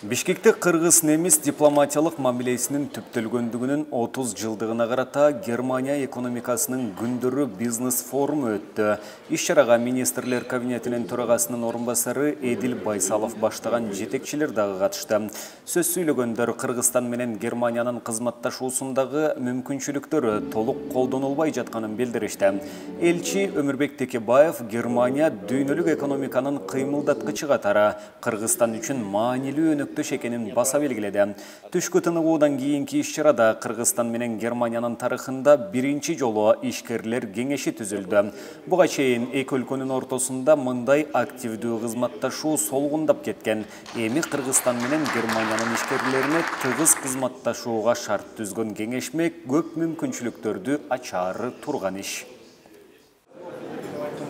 Бишкекте Кыргыз немис дипломатиялык мамилесинин түптөлгөндүгүнүн 30 жылдыгына карата Германия экономикасынын күндөрү бизнес форуму өттү. Иш-чарага министрлер кабинетинин төрагасынын орун басары Эдил Байсалов баштаган жетекчилер дагы катышты. Сөз сүйлөгөндөр Кыргызстан менен Германиянын кызматташуусундагы мүмкүнчүлүктөрү толук колдонулбай жатканын билдиришти. Элчи Өмүрбек Текебаев Германия дүйнөлүк экономиканын кыймылдаткычы катары Кыргызстан үчүн маанилүү өнөктөш экенин баса белгиледи. Түшкү тыныгуудан кийинки иш-чарада Кыргызстан менен Германиянын тарыхында биринчи жолу ишкерлер кеңеши түзүлдү. Буга чейин эки өлкөнүн ортосунда мындай активдүү кызматташуу солгундап кеткен. Эми Кыргызстан менен Германиянын ишкерлерине тыгыз кызматташууга шарт түзгөн кеңешме көп мүмкүнчүлүктөрдү ачаары турган иш.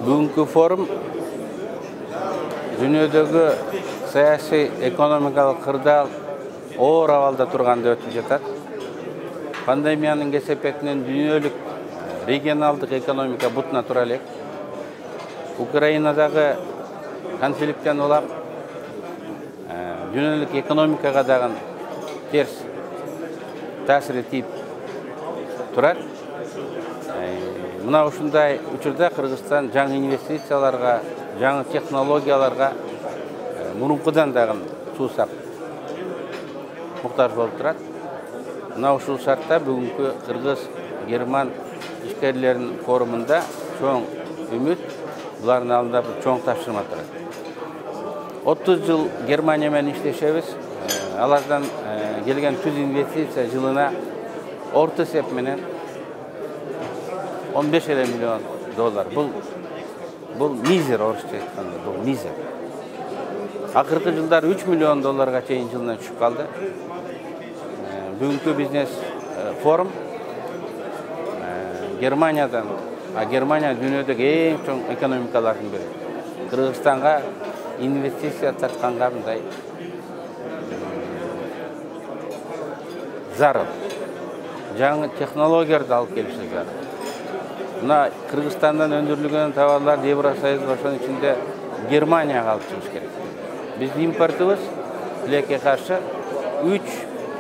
Бүгүнкү форум дүйнөдөгү саясий экономикалык кырдаал оор абалда турганда өтүп жатат. Пандемиянын кесепетинен дүйнөлүк регионалдык экономика бутуна тура элек. Украинадагы конфликттен улам дүйнөлүк экономикага дагы терс таасири тийип турат. Мына ушундай учурда Кыргызстан жаңы инвестицияларга, жаңы технологияларга мурункудан дагы суусак муктаж болуп турат. Мына ушул шартта бүгүнкү Кыргыз-Герман ишкерлеринин форумунда чоң үмүт, булардын алдында бир чоң тапшырма турат. 30 жыл Германия менен иштешебиз. Алардан келген түз инвестиция жылына орто эсеп менен 15 миллион доллар. Бул мизер, орусча айтканда, бул мизер. Акыркы жылдары 3 миллион долларга чейин жылына түшүп калды. Бүгүнкү бизнес форум Германиядан, Германия дүйнөдөгү эң чоң экономикалардын бири. Кыргызстанга инвестиция тартканга мындай зарыл. Жаңы технологияларды алып келиши зарыл. Мына Кыргызстандан өндүрүлгөн товарлар Евросоюзга, ошонун ичинде Германияга алып чыгыш керек. Биздин импортубуз тилекке каршы 3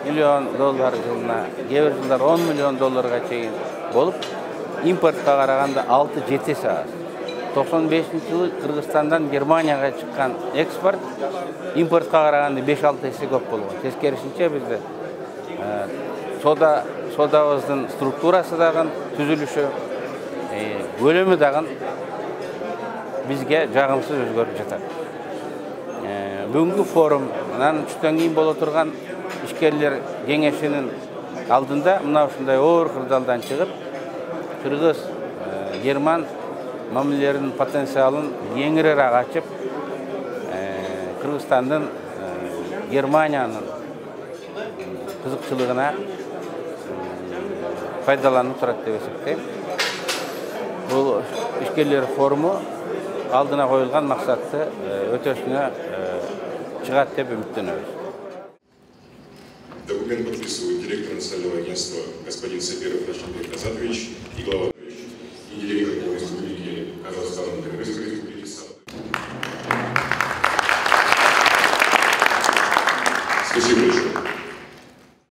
миллион доллар жылына, кээ бир жылдар 10 миллион долларга чейин болуп, импортко караганда 6-7 эсе аз. 95-жылы Кыргызстандан Германияга чыккан экспорт импортко караганда 5-6 эсе көп болгон. Тескерисинче бизде содабыздын структурасы дагы, түзүлүшү, көлөмү дагы бизге жагымсыз өзгөрүп жатат. Бүгүнкү форумдан түштөн кийин боло турган ишкерлер кеңешинин алдында мына ушундай оор кырдаалдан чыгып, Кыргыз-Герман мамилелеринин потенциалын кеңирераак ачып, Кыргызстандын Германиянын кызыкчылыгына пайдаланып турат деп эсептейм. Бул ишкерлер форуму алдына коюлган максатты өтөшүнө чыгат деп үмүттөнөбүз. Документ подписывают директор национального агентства господин Сабиров Рашид Казатович и глава